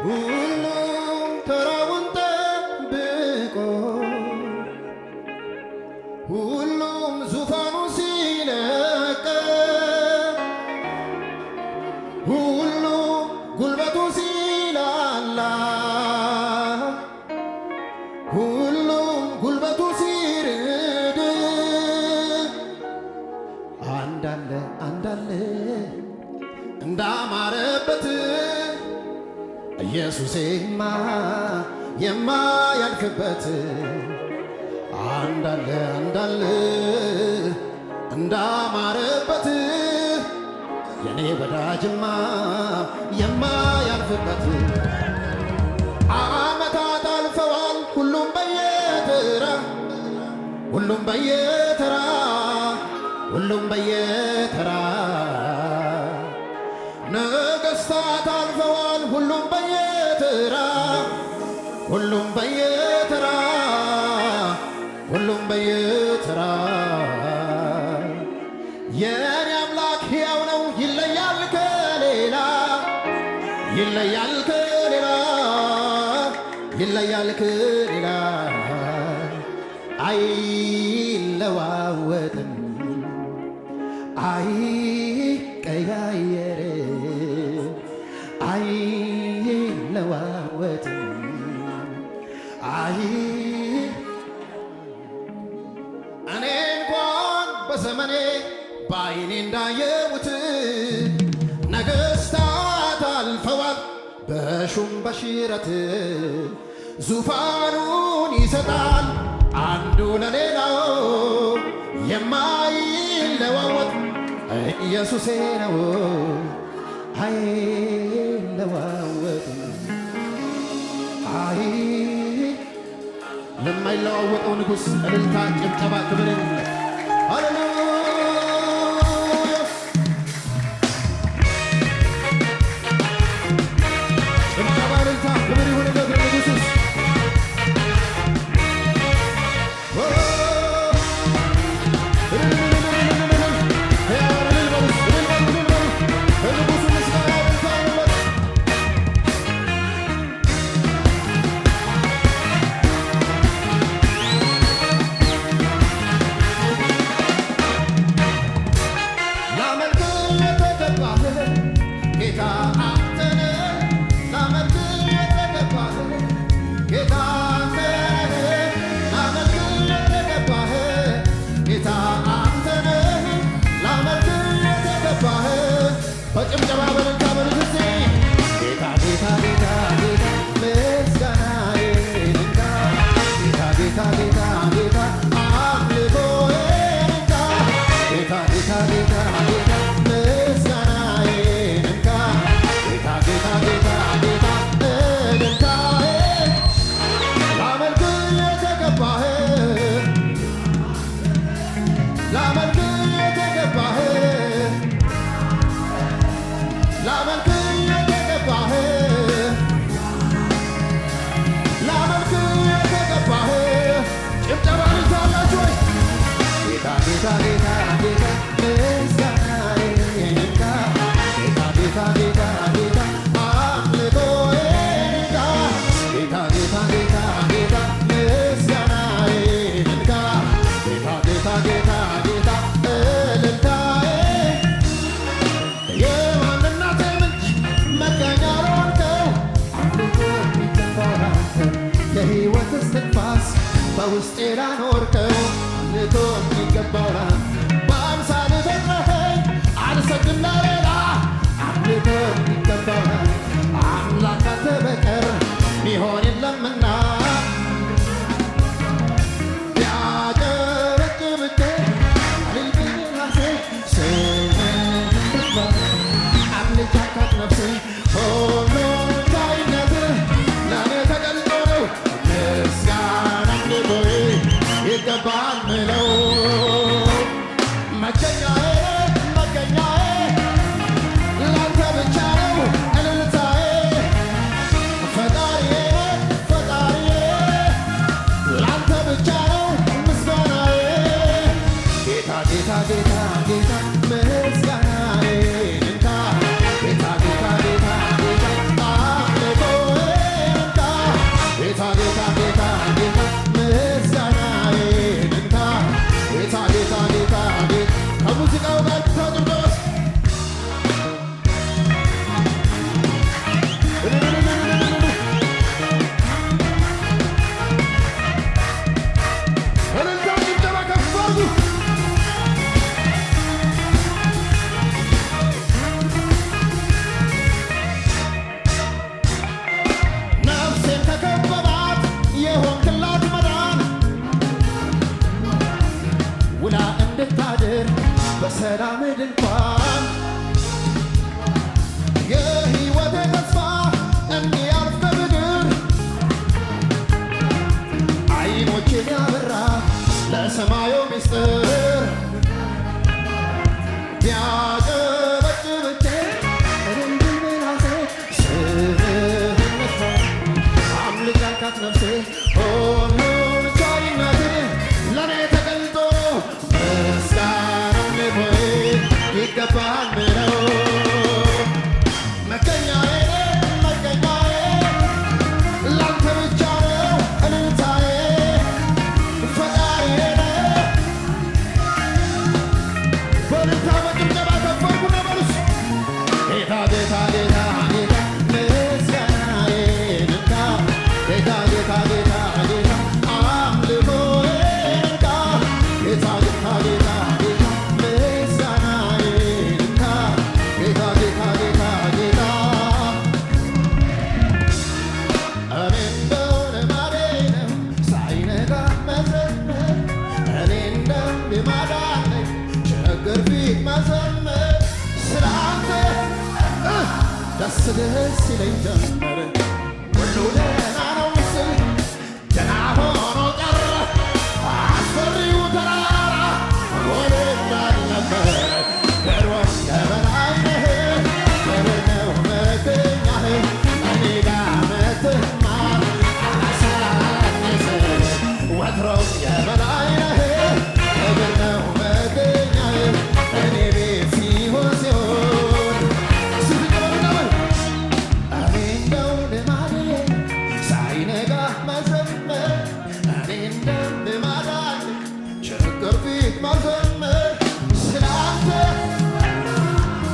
ሁሉም ተራውን ጠብቆ ሁሉም ዙፋኑ ሲለቅ ሁሉም ጉልበቱ ሲላላ ሁሉም ጉልበቱ ሲርድ አንዳለ እንዳማረበት ኢየሱሴማ የማያልፍበት አንዳለ እንዳማረበት የኔ ወዳጅማ የማያልፍበት ዓመታት አልፈዋል ሁሉም በየተራ ነገሥታት አልፈዋል ሁሉም በየተራ የኔ አምላክ ሕያው ነው ይለያል ከሌላ አይለዋወጥም አይቀያየርም አይለዋወጥም እኔ እንኳን በዘመኔ በዓይኔ እንዳየሁት ነገሥታት አልፈዋል በሹም በሽረት ዙፋኑን ይሰጣል አንዱ ለሌላው የማይለዋወጥ ኢየሱሴ ነው አይለዋወጥም ለማይለዋወጠው ንጉሥ እልልታ ጭብጨባ ክብር ሃሌሉያ ጭብጨባ እልልታ ክብር ይሁንለት ለንጉሥ በጭብጨባ በእልልታ በልትሴ ጌታ ምስጋናዬ እንካ ጌታ አምልኮዬ እንካ ጌታ ምስጋናዬ እንካ ጌታ እልልታዬ ላመልክ የተገባህ ጭብጨባ ልታላችሁ ወይ ጌታ ምስጋናዬ እንካ ጌታ አምልኮዬ እንካ ጌታ ምስጋናዬ እንካ ጌታ እልልታዬ የማንነቴ ምንጭ መገኛ ሆንከው አምልኮ የሚገባው አንተ የሕይወት እስትንፋስ በውስጤ ላኖርከው አምልኮ የሚገባው በአምሳልህ ፈጥረኸኝ አልሰግድም ለሌላ አምልኮ የሚገባው አምላክ ካንተ በቀር ሚሆን የለምና ቢያጨበጭብልኝ አልልብኝ ራሴ ስምህን አምልጫካት ነፍሴ ሁሉን ቻይነትህ ለእኔ ተገልጦ ነው ምስጋና ይገባል ምለው በሰላም ድንኳን የሕይወቴ ተስፋ እንዲያልፍ ከምድር ዓይኖቼን ያበራ ለሰማዩ ምስጢር ቢያጨበጭብቼ እድንድል ምላሴ ስምህን ነክታ አምልክ ያልካት ነፍሴ ሁሉን ቻይነቴ ለእኔ ተገልጦ ምስጋና አምልኮዬ ይገባሃል ምለው መገኛዬ መገኛዬ ላንተ ብቻ ነው እልልታዬ ፈጣሪዬ በእልልታ በጭብጨባ ከበርኩና በሉስ ጌታ ጌታ ጌታ ጌታ ምስጋናዬን እንካ ጌታ ጌታ ጌታ ጌታ አምልኮዬን እንካ ጌታ ጌታ ጌታ ጌታ ምስጋናዬን እንካ ጌታ ጌታ ጌታ ጌታ እኔ እንደው ልማዴ ነው ሳይነጋ መዘመር እኔ እንደው ልማድ አለኝ ችግር ፊት መዘመር ስላንተ ደስ ደስ ይለኝ ጀመር ሁሉ ደህና ነው ስል ደህና ሆኖ ቀረ አስፈሪው ተራራ ሆኖ እንዳልነበረ ገድቦኝ የበላይ ነህ ክብር ነው መገኛህ እኔ ጋር መጥተህማ አላሳነስህ ወትሮም የበላይ ነህ ክብር ነው መገኛህ እኔ ቤት ሲሆን ሲሆን ስትቀበል እኔ እንደው ልማዴ ሳይነጋ መዘመር እኔ እንደው ልማድ አለኝ ችግር ፊት መዘመር ስላንተ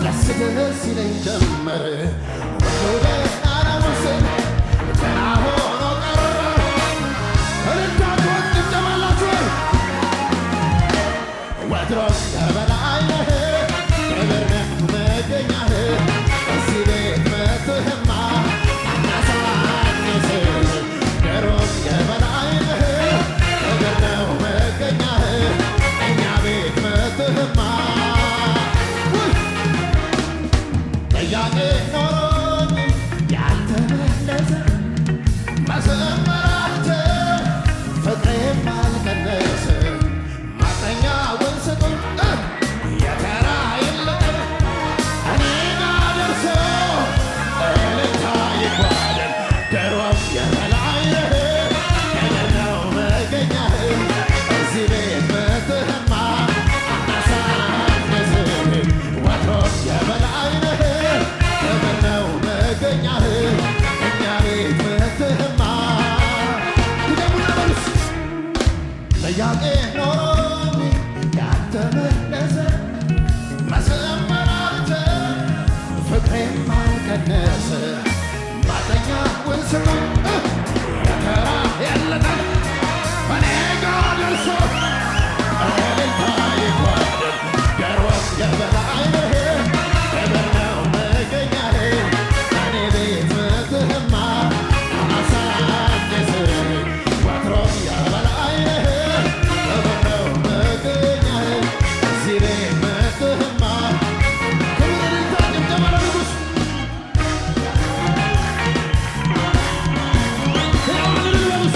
ደስ ደስ ይለኝ ጀመር ሁሉ ደህና ነው ስል ደህና ሆኖ ቀረ እልልታችሁን ጭብጨባላችሁ ወትሮም የበላይ ነህ ክብር ነው መገኛህ እዚህ ቤት መጥተህማ አናሳንስህ ድሮም የበላይ ነህ ክብር ነው መገኛህ እኛ ቤት መጥተህማ ጥያቄ ኖሮኝ ያልተመለሰ መዘመራቸው ፍቅሬም አልቀነሰ ማጠኛውን ስጡኝ የተራ የለቅም እኔ ጋር ደርሶ እልልታ ይጓደል ድሮም የበላይ ነህ ክብር ነው መገኛህ እዚህ ቤት መጥተህማ አናሳንስህ ወትሮም የበላይ ነህ ክብር ነው መገኛህ እኛ ቤት መጥተህማ ድገሙና በሉስ ጥያቄ ኖሮኝ ያልተመለሰ መዘመራቸው ፍቅሬም አልቀነሰ ማጠኛውን ስጡኝ የተራ የለንም እኔ ጋር ደርሶ እልልታ ይጓደል ድሮም የበላይ ነህ ክብር ነው መገኛህ እኔ ቤት መጥተህማ አላሳንስህ ወትሮም የበላይ ነህ ክብር ነው መገኛህ እዚህ ቤት መጥተህማ ክብር እልልታ ጭብጨባ ለንጉሥ ሕያው እልል በሉስ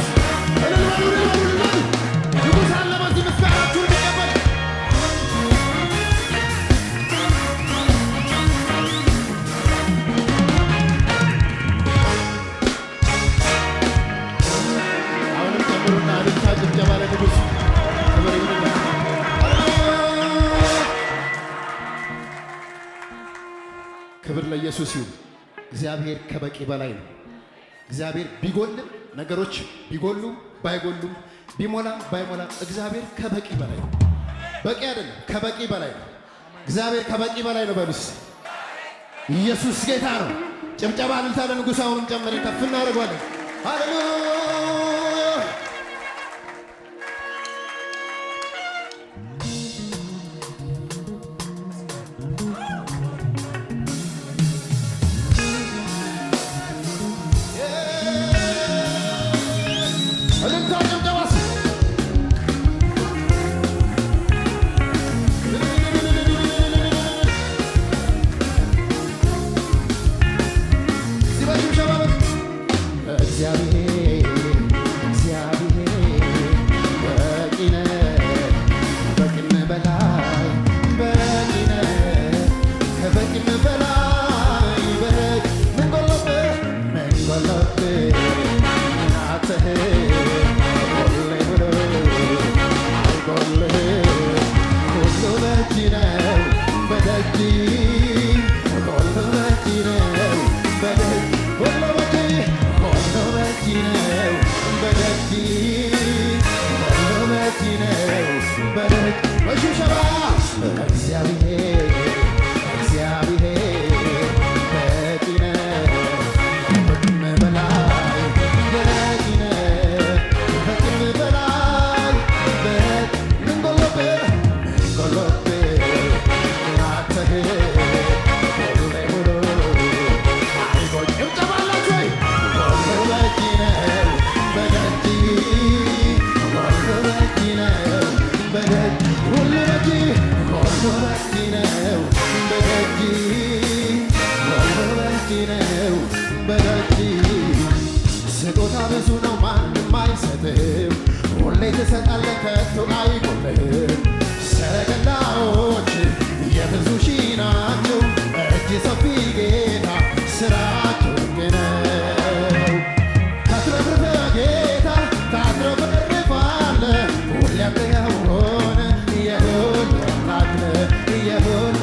እልል በሉ እልል በሉ እልል በሉ ንጉሥ አለ በዚህ ምስጋናችሁን የሚቀበል አሁንም ጨምሩና እልልታ ጭብጨባ ለንጉሥ ክብር ይሁንለት። ክብር ለኢየሱስ ይሁን። እግዚአብሔር ከበቂ በላይ ነው። እግዚአብሔር ቢጎልም ነገሮች ቢጎሉም ባይጎሉም ቢሞላም ባይሞላም እግዚአብሔር ከበቂ በላይ ነው። በቂ አይደለም፣ ከበቂ በላይ ነው። እግዚአብሔር ከበቂ በላይ ነው። በሉስ ኢየሱስ ጌታ ነው። ጭብጨባ እልልታ ለንጉሥ አሁንም ጨምረን ከፍ እናደርገዋለን። ሃሌሉያ እግዚአብሔር በቂ ነህ፣ ከበቂም በላይ በቂ ነህ፣ ከበቂም በላይ በቂ ምን ጎሎብህ አትህ ጎሌ ብሎ አይጎልህ ሁሉ በእጅ ነው በደጅ ሁሉ በእጅ ነው በደጅ ሁሉ በእጅ ነው በደጅ ሁሉ በእጅ ነው በደጅ በሽብሸባ እግዚአብሔር በቂ ነህ ከበቂም በላይ በቂ ነህ ከበቂም በላይ ምን ጎሎብህ አትህ ሁሌ ሙሉ አይጎል ጭብጨባላችሁ ሁሉ በእጅ ነው በደጅ ሁሉ በእጅ ነው በደጅ ሁሉ በእጅ ነው በደጅ ሁሉ በእጅ ነው በደጅ ስጦታ ብዙ ነው ማንም አይሰጥም ሁሌ ትሰጣለህ ከቶ አይጎልህም ሰረገላዎች የብዙ ሺህ ናቸው እጅ ሰፊ ጌታ ስራቸው ነው ታትረፍርፈህ ጌታ ታትረፈርፋለህ ሁሌ አብረኸው ሆነ የሁሉ አምላክ ነህ የሁሉ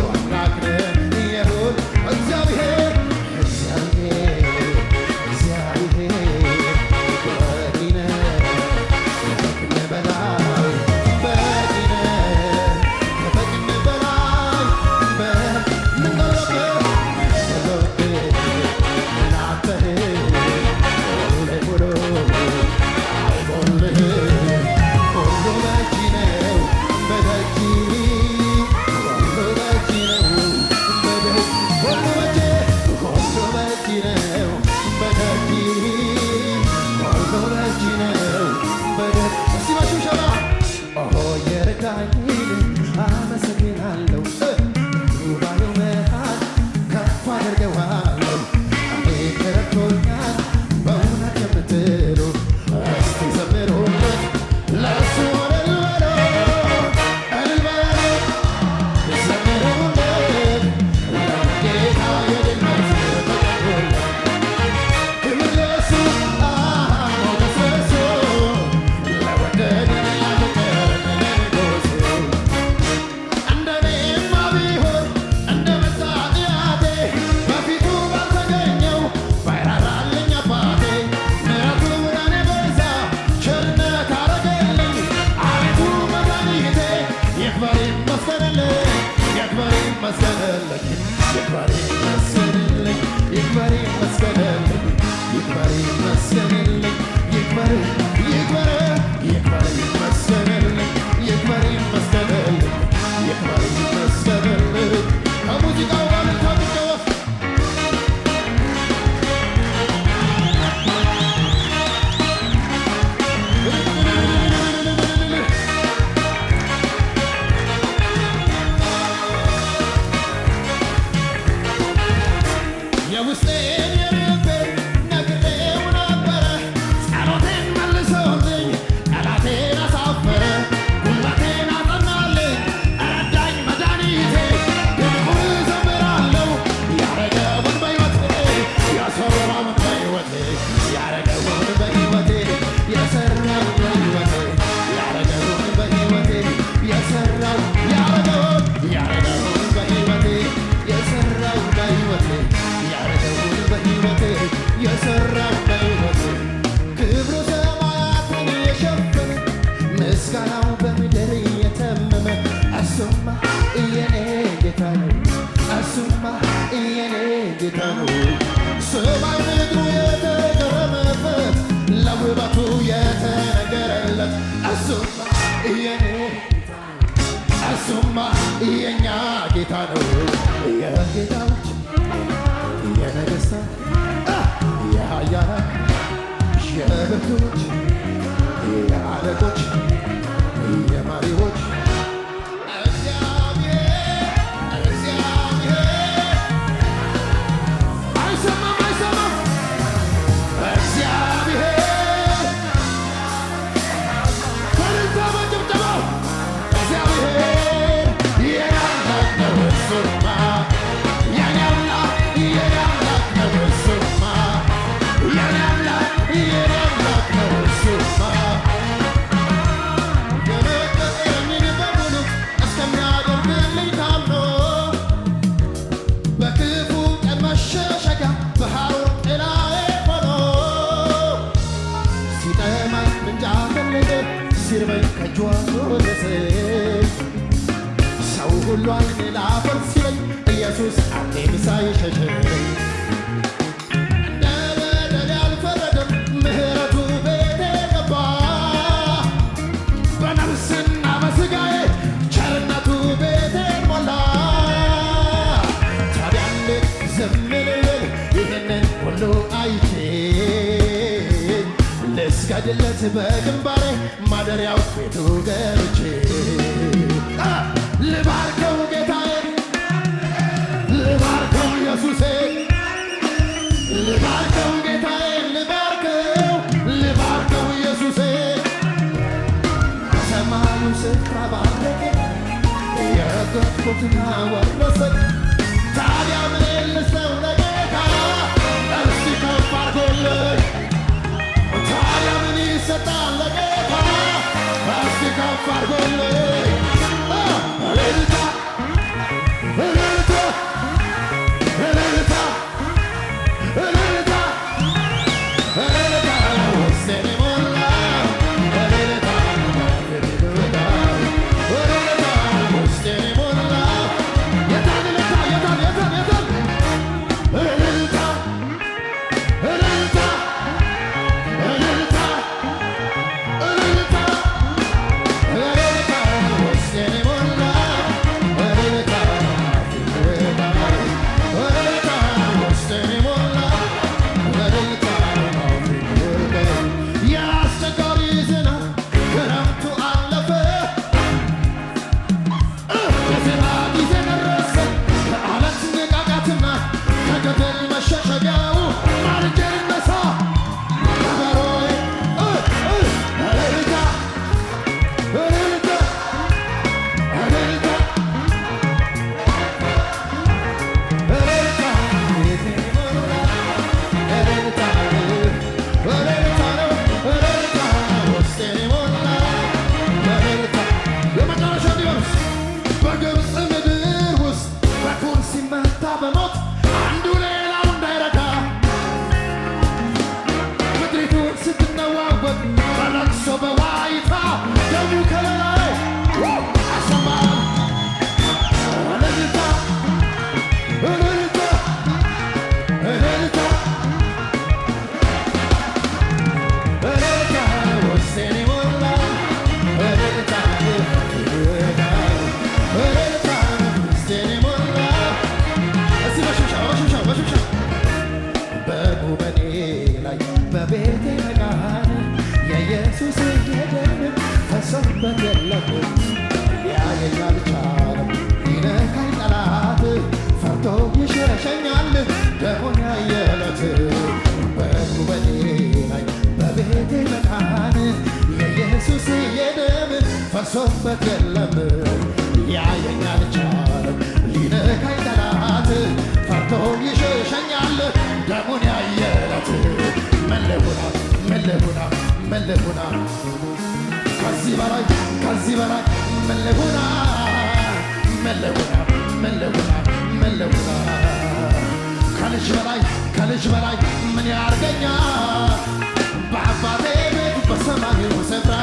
አምላክ ነህ የሁሉ እግዚአብሔር በቂ ነህ ከበቂም በላይ በቂ ነህ ከበቂም በላይ ምን ጎሎብህ አትህ ሁሌ ሙሉ አይጎልህ ሁሉ በእጅ ነው በደጅ ሁሉ በእጅ ነው በደጅ ሁሉ በእጅ ነው በደጅ ሁሉ በእጅ ነው በደጅ እስቲ በሽብሸባ የረዳኝን አመሰግናለሁ ጉባኤው መሃል ከፍ አደርገዋለሁ እኔ ረድቶኛል በእውነት የምትሉ እስቲ ዘምሩለት ለእሱ እልል በሉ ዘምሩለት ለጌታ የድል መዝሙር ተቀኙለት ክብር ለእሱ ሞገስ ለእሱ ለወደደን ላፈቀረን ለንጉሡ እንደኔማ ቢሆን እንደ መታጢአቴ በፊቱ ባልተገኘው ባይራራልኝ አባቴ ምሕረቱ ለእኔ በዛ ቸርነት አረገልኝ አቤቱ መድኃኒቴ ይክበር ይመስገንልኝ ይክበር ይመስገንልኝ ይክበር ይመስገንልኝ ይክበር ይመስገንልኝ ይክበር ይመስገንልኝ ይክበር ይመስገንልኝ ይክበር ይመስገንልኝ ይክበር ይመስገንልኝ ከሙዚቃው ጋር ልታብቀወፍ የውስጤን የልቤን ነግሬው ነበረ ጸሎቴን መልሶልኝ ጠላቴን አሳፈረ ጉልበቴን አጸናልኝ ረዳኝ መድኃኒቴ ድንቁን እዘምራለሁ ያረገውን በሕይወቴ የሠራውን በሕይወቴ ያረገውን በሕይወቴ የሠራውን በሕይወቴ ያረገውን በሕይወቴ የሠራው ያረገውን በሕይወቴ የሠራው በሕይወቴ ያረገውን በሕይወቴ የሠራው በሕይወቴ ክብሩ ሰማያትን የሸፈነ ምስጋናው በምድር የተመመ እሱማ የኔ ጌታ ነው እሱማ የኔ ጌታ ነው ሰማይ ምድሩ የተገረመበት ለውበቱ የተነገረለት እሱማ የኔ እሱማ የኛ ጌታ ነው የጌታዎች የነገሥታት የኃያላን የብርቱዎች የአለቆች የመሪዎች እግዚአብሔር አይሰማም ሲያቅፈኝ ከእጇ ወደሰኝ ሰው ሁሉ ዓይኔ ላፈር ሲለኝ ኢየሱስ አንዴም ሳይሸሸኝ እንደ በደሌ አልፈረደም ምሕረቱ ቤቴ ገባ በነፍስና በሥጋዬ ቸርነቱ ቤቴ ሞላ ታዲያ እንዴት ዝም ልል ይህንን ሁሉ አይቼ ልስገድለት በግንባሬ ማደሪያው ቤቱ ገብቼ ልባርከው ጌታዬ ልባርከው ኢየሱሴ ልባርከው ጌታዬ ልባርከው ኢየሱሴ ሰማዩ ስፍራ ባረከ የረገጥኩትን አወረሰኝ ታዲያ ምን ልሰው ለጌታ እስቲ ከፍ አድርጎልኝ ታዲያ ምን ይሰጣል ለጌታ እስቲ ከፍ አድርጎልኝ እልልታ እልልታ እልልታ እልልታ እልልታ ውስጤን ሞላው እልልታ እልልታ ውስጤን ሞላው የታል እልልታ የታል የታል የታል እልልታ እልልታ እልልታ እልልታ እልልታ ውስጤን ሞላው እልልታ እልልታ ውስጤን ሞላው እልልታ የአስቸጋሪ ዝናብ ክረምቱ አለፈ የዜና ጊዜ ደረሰ ከዓለት ንቃቃትና ከገደል መሸሸጊያው ማልጄ ልነሳ ከበሮዬ እልልታ እልልታ እልልታ እልልታ ቤቴን ሞላው እልልታ እልልታ ነው እልልታ ውስጤን ሞላው እልልታ የመጨረሻ እንዲሆንስ በግብፅ ምድር ውስጥ በኩል ሲመታ በሞት አንዱ ሌላው እንዳይረዳ ምድሪቱ ስትነዋወጥ በለቅሶ በዋይታ ደሙ ከለላይ አሰማል እልልታ እልልታ እልልታ እልልታ ውስጤን ሞላው እልልታ እልልታ ውስጤን ሞላው እስቲ በሽብሸባ በሽብሸባ በሽብሸባ በጉ በኔ ላይ በቤቴ መቃን የኢየሱስ የደም ፈሶበት የለም ሊያየኝ አልቻለም ሊነካኝ ጠላት ፈርቶ ይሸሸኛል ደሙን ያየለት በጉ በኔ ላይ በቤቴ መቃን የኢየሱስ የደም ፈሶበት የለም ሊያየኝ አልቻለም ሊነካኝ ጠላት ፈርቶ ይሸሸኛል ደሙን ያየለት መለሁና መለሁና መለሁና ከዚህ በላይ መለሁና መለሁና መለሁና መለሁና ከልጅ በላይ ምን ያርገኛል በአባቴ ቤት በሰማዩ ስፍራ